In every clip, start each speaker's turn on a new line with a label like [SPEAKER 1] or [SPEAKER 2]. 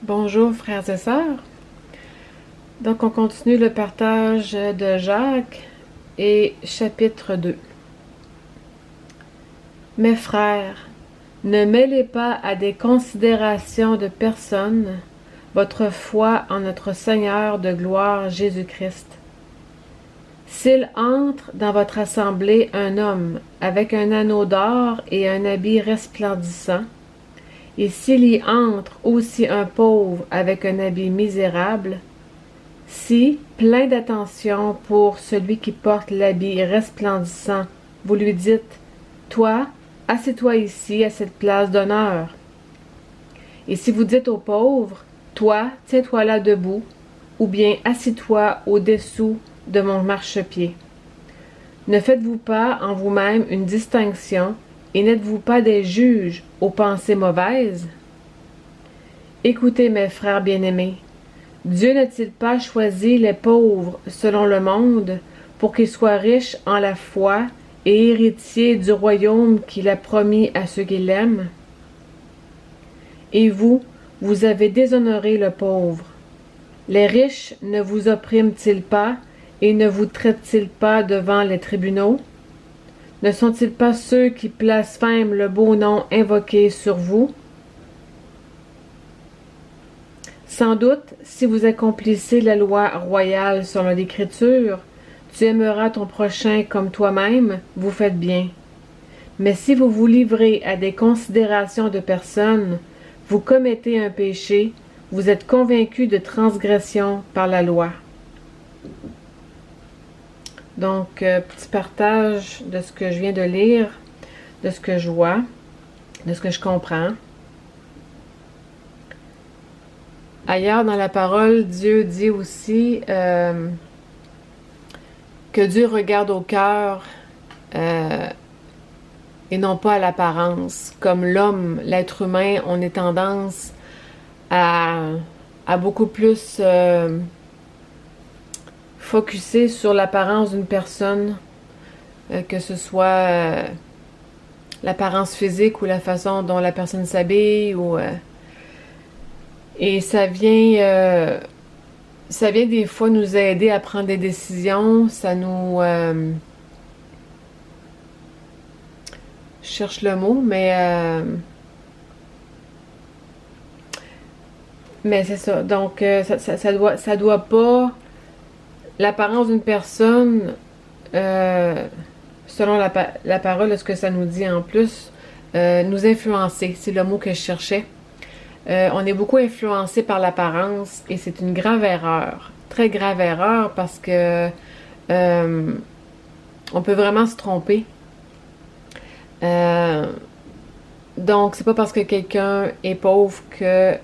[SPEAKER 1] Bonjour frères et sœurs. Donc on continue le partage de Jacques et chapitre 2. Mes frères, ne mêlez pas à des considérations de personnes votre foi en notre Seigneur de gloire Jésus-Christ. S'il entre dans votre assemblée un homme avec un anneau d'or et un habit resplendissant, et s'il y entre aussi un pauvre avec un habit misérable, si, plein d'attention pour celui qui porte l'habit resplendissant, vous lui dites « Toi, assieds-toi ici à cette place d'honneur. » Et si vous dites au pauvre « Toi, tiens-toi là debout » ou bien « Assis-toi au-dessous de mon marchepied. » Ne faites-vous pas en vous-même une distinction et n'êtes-vous pas des juges aux pensées mauvaises? Écoutez, mes frères bien-aimés, Dieu n'a-t-il pas choisi les pauvres selon le monde pour qu'ils soient riches en la foi et héritiers du royaume qu'il a promis à ceux qui l'aiment? Et vous, vous avez déshonoré le pauvre. Les riches ne vous oppriment-ils pas et ne vous traitent-ils pas devant les tribunaux? Ne sont-ils pas ceux qui blasphèment le beau nom invoqué sur vous? Sans doute, si vous accomplissez la loi royale selon l'Écriture, tu aimeras ton prochain comme toi-même, vous faites bien. Mais si vous vous livrez à des considérations de personnes, vous commettez un péché, vous êtes convaincu de transgression par la loi. Donc, petit partage de ce que je viens de lire, de ce que je vois, de ce que je comprends. Ailleurs dans la parole, Dieu dit aussi que Dieu regarde au cœur et non pas à l'apparence. Comme l'homme, l'être humain, on est tendance à beaucoup plus focusser sur l'apparence d'une personne, que ce soit l'apparence physique ou la façon dont la personne s'habille et ça vient des fois nous aider à prendre des décisions. Ça nous je cherche le mot, mais c'est ça. Donc ça doit pas l'apparence d'une personne selon la parole de ce que ça nous dit en plus nous influencer. C'est le mot que je cherchais. On est beaucoup influencé par l'apparence et c'est une grave erreur, très grave erreur parce que on peut vraiment se tromper. Donc c'est pas parce que quelqu'un est pauvre que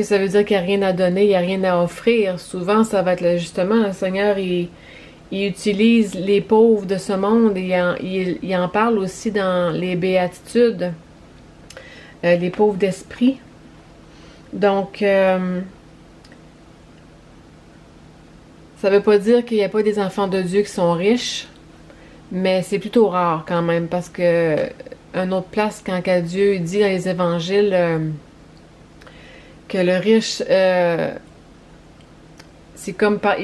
[SPEAKER 1] ça veut dire qu'il n'y a rien à donner, il n'y a rien à offrir. Souvent ça va être justement le Seigneur il utilise les pauvres de ce monde et il en parle aussi dans les béatitudes. Les pauvres d'esprit. Donc, ça veut pas dire qu'il n'y a pas des enfants de Dieu qui sont riches, mais c'est plutôt rare quand même, parce que une autre place, quand Dieu dit dans les évangiles que le riche, c'est comme par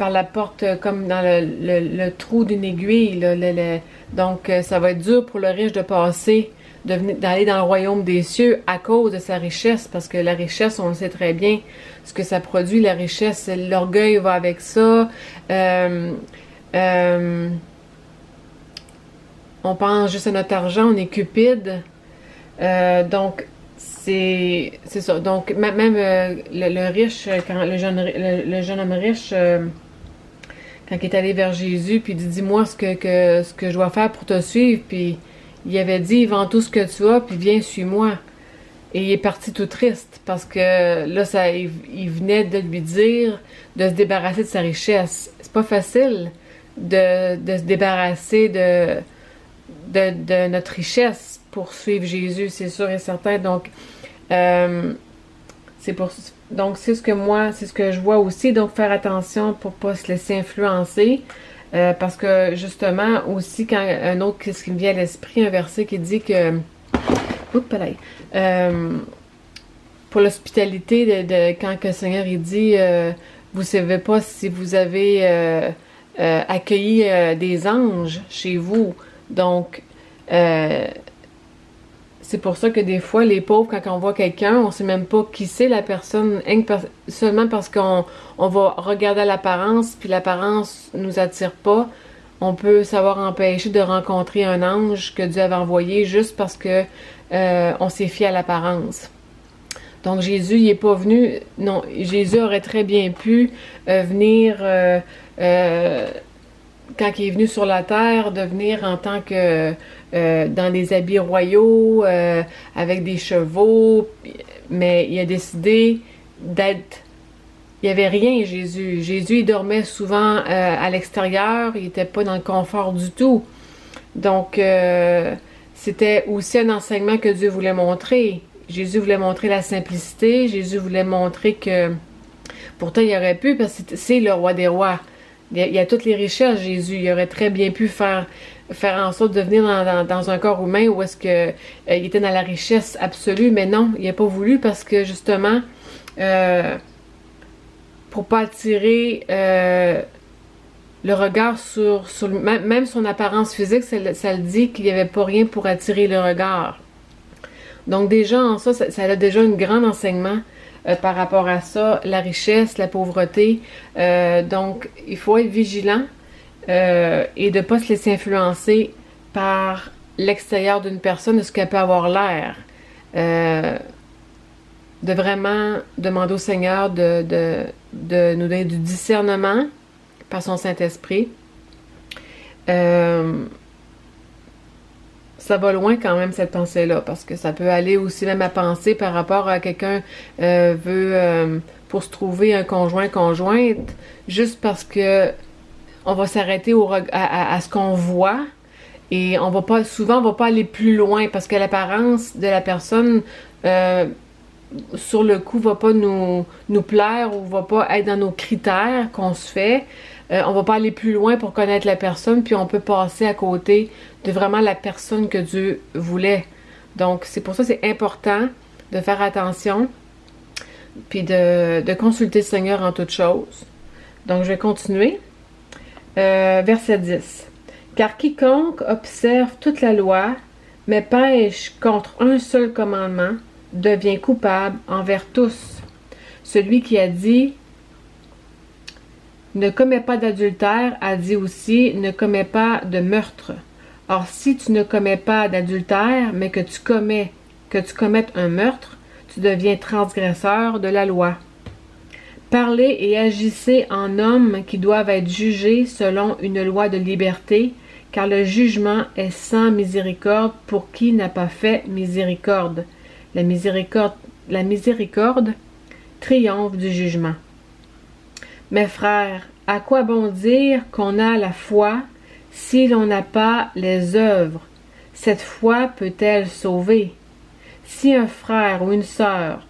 [SPEAKER 1] la porte, comme dans le trou d'une aiguille. Là, donc, ça va être dur pour le riche de passer d'aller dans le royaume des cieux à cause de sa richesse, parce que la richesse, on le sait très bien, ce que ça produit, la richesse, l'orgueil va avec ça, on pense juste à notre argent, on est cupide, donc c'est ça. Donc même le riche, quand le jeune homme riche, quand il est allé vers Jésus, puis il dit dis-moi ce que je dois faire pour te suivre, puis il avait dit vends tout ce que tu as, puis viens suis-moi. Et il est parti tout triste parce que là il venait de lui dire de se débarrasser de sa richesse. C'est pas facile de se débarrasser de notre richesse pour suivre Jésus, c'est sûr et certain. Donc c'est ce que je vois aussi. Donc faire attention pour pas se laisser influencer. Parce que justement aussi quand un autre ce qui me vient à l'esprit, un verset qui dit que oups, pour l'hospitalité quand que le Seigneur il dit vous savez pas si vous avez accueilli des anges chez vous. Donc c'est pour ça que des fois, les pauvres, quand on voit quelqu'un, on sait même pas qui c'est la personne, seulement parce qu'on va regarder l'apparence, puis l'apparence nous attire pas. On peut savoir empêcher de rencontrer un ange que Dieu avait envoyé juste parce que on s'est fié à l'apparence. Donc Jésus, il est pas venu. Non, Jésus aurait très bien pu venir quand il est venu sur la terre, de venir en tant que dans des habits royaux, avec des chevaux, mais il a décidé d'être... Il n'y avait rien, Jésus. Jésus, il dormait souvent à l'extérieur, il n'était pas dans le confort du tout. Donc, c'était aussi un enseignement que Dieu voulait montrer. Jésus voulait montrer la simplicité, Jésus voulait montrer que... Pourtant, il aurait pu, parce que c'est le roi des rois. Il y a toutes les richesses, Jésus. Il aurait très bien pu faire en sorte de venir dans un corps humain où est-ce que il était dans la richesse absolue, mais non, il n'a pas voulu parce que justement, pour pas attirer le regard même son apparence physique, ça le dit qu'il n'y avait pas rien pour attirer le regard. Donc déjà, en ça a déjà un grand enseignement par rapport à ça, la richesse, la pauvreté. Donc, il faut être vigilant et de ne pas se laisser influencer par l'extérieur d'une personne, de ce qu'elle peut avoir l'air. De vraiment demander au Seigneur de nous donner du discernement par son Saint-Esprit. Ça va loin quand même cette pensée-là, parce que ça peut aller aussi même à penser par rapport à quelqu'un veut pour se trouver un conjointe, juste parce que on va s'arrêter à ce qu'on voit et on va pas aller plus loin parce que l'apparence de la personne sur le coup va pas nous plaire ou va pas être dans nos critères qu'on se fait. On va pas aller plus loin pour connaître la personne, puis on peut passer à côté de vraiment la personne que Dieu voulait. Donc, c'est pour ça que c'est important de faire attention, puis de consulter le Seigneur en toutes choses. Donc, je vais continuer. Verset 10. Car quiconque observe toute la loi, mais pêche contre un seul commandement, devient coupable envers tous. Celui qui a dit ne commets pas d'adultère a dit aussi ne commets pas de meurtre. Or, si tu ne commets pas d'adultère, mais que tu commettes un meurtre, tu deviens transgresseur de la loi. Parlez et agissez en hommes qui doivent être jugés selon une loi de liberté, car le jugement est sans miséricorde pour qui n'a pas fait miséricorde. La miséricorde triomphe du jugement. Mes frères, à quoi bon dire qu'on a la foi si l'on n'a pas les œuvres? Cette foi peut-elle sauver? Si un frère ou une sœur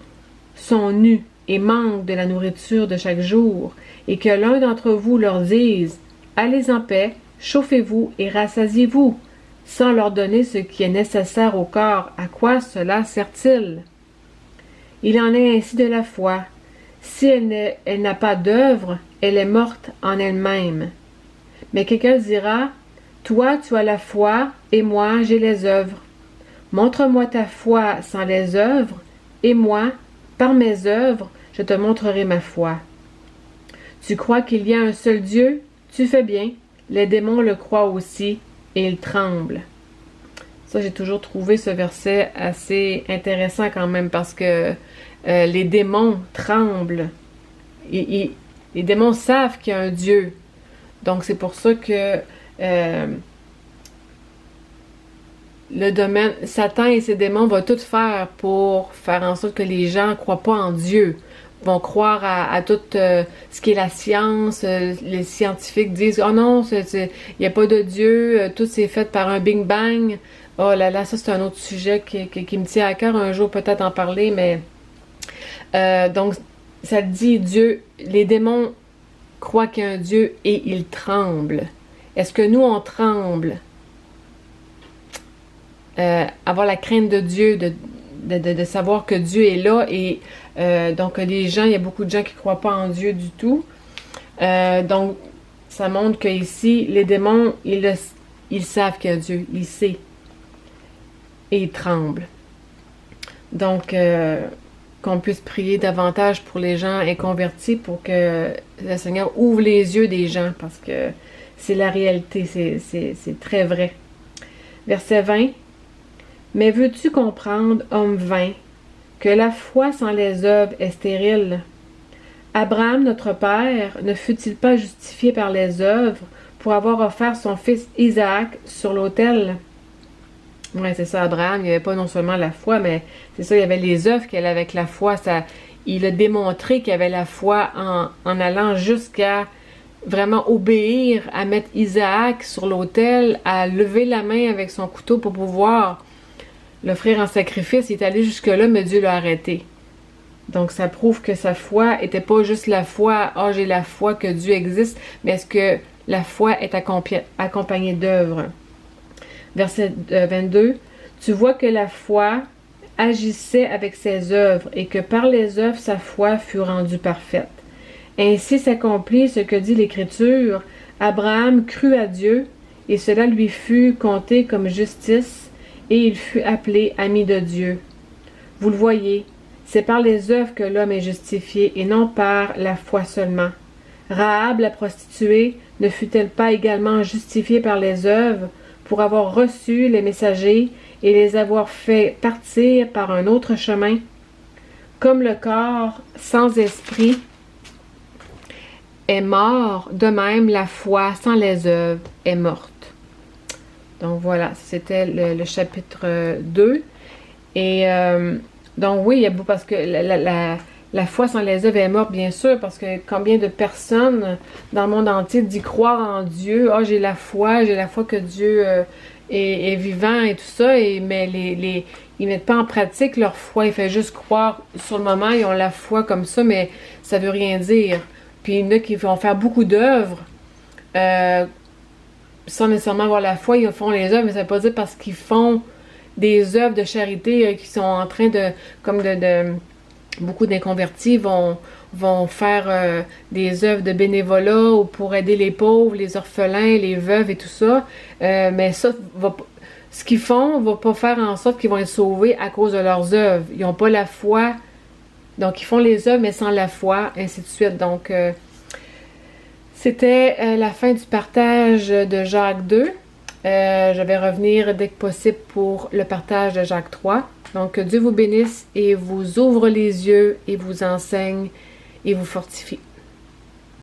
[SPEAKER 1] sont nus et manquent de la nourriture de chaque jour, et que l'un d'entre vous leur dise « Allez en paix, chauffez-vous et rassasiez-vous », sans leur donner ce qui est nécessaire au corps, à quoi cela sert-il? Il en est ainsi de la foi. Si elle n'a pas d'œuvre, elle est morte en elle-même. Mais quelqu'un dira, « Toi, tu as la foi, et moi, j'ai les œuvres. Montre-moi ta foi sans les œuvres, et moi, par mes œuvres, je te montrerai ma foi. Tu crois qu'il y a un seul Dieu? Tu fais bien. Les démons le croient aussi, et ils tremblent. » Ça, j'ai toujours trouvé ce verset assez intéressant quand même, parce que les démons tremblent. Les démons savent qu'il y a un Dieu. Donc, c'est pour ça que le domaine, Satan et ses démons vont tout faire pour faire en sorte que les gens ne croient pas en Dieu. Vont croire à tout ce qui est la science. Les scientifiques disent « Oh non, il n'y a pas de Dieu, tout s'est fait par un Big Bang. » Oh là là, ça c'est un autre sujet qui me tient à cœur, un jour peut-être en parler, mais donc ça dit Dieu, les démons croient qu'il y a un Dieu et ils tremblent. Est-ce que nous on tremble? Avoir la crainte de Dieu, de savoir que Dieu est là et donc les gens, il y a beaucoup de gens qui ne croient pas en Dieu du tout. Donc, ça montre qu'ici, les démons, ils savent qu'il y a Dieu, ils savent et ils tremblent. Donc, qu'on puisse prier davantage pour les gens inconvertis pour que le Seigneur ouvre les yeux des gens parce que c'est la réalité, c'est très vrai. Verset 20. Mais veux-tu comprendre, homme vain, que la foi sans les œuvres est stérile? Abraham, notre père, ne fut-il pas justifié par les œuvres pour avoir offert son fils Isaac sur l'autel? Oui, c'est ça, Abraham, il n'y avait pas non seulement la foi, mais c'est ça, il y avait les œuvres qu'il avait avec la foi. Il a démontré qu'il avait la foi en allant jusqu'à vraiment obéir, à mettre Isaac sur l'autel, à lever la main avec son couteau pour pouvoir l'offrir en sacrifice. Il est allé jusque-là, mais Dieu l'a arrêté. Donc, ça prouve que sa foi n'était pas juste la foi, « Ah, j'ai la foi que Dieu existe », mais est-ce que la foi est accompagnée d'œuvres? Verset 22. « Tu vois que la foi agissait avec ses œuvres et que par les œuvres sa foi fut rendue parfaite. Ainsi s'accomplit ce que dit l'Écriture. Abraham crut à Dieu et cela lui fut compté comme justice et il fut appelé ami de Dieu. Vous le voyez, c'est par les œuvres que l'homme est justifié et non par la foi seulement. Rahab, la prostituée, ne fut-elle pas également justifiée par les œuvres pour avoir reçu les messagers et les avoir fait partir par un autre chemin? Comme le corps sans esprit est mort, de même la foi sans les œuvres est morte. Donc voilà, c'était le chapitre 2. Et donc oui, il y a beaucoup parce que la foi sans les œuvres est morte, bien sûr, parce que combien de personnes dans le monde entier disent croire en Dieu, ah j'ai la foi que Dieu est vivant et tout ça, mais ils mettent pas en pratique leur foi, ils font juste croire sur le moment, ils ont la foi comme ça, mais ça veut rien dire. Puis il y en a qui vont faire beaucoup d'œuvres sans nécessairement avoir la foi, ils font les œuvres, mais ça veut pas dire parce qu'ils font des œuvres de charité qui sont en train de beaucoup d'inconvertis vont faire des œuvres de bénévolat ou pour aider les pauvres, les orphelins, les veuves et tout ça. Mais ça, ce qu'ils font va pas faire en sorte qu'ils vont être sauvés à cause de leurs œuvres. Ils n'ont pas la foi. Donc, ils font les œuvres, mais sans la foi, ainsi de suite. Donc, c'était la fin du partage de Jacques 2. Je vais revenir dès que possible pour le partage de Jacques 3. Donc, que Dieu vous bénisse et vous ouvre les yeux et vous enseigne et vous fortifie.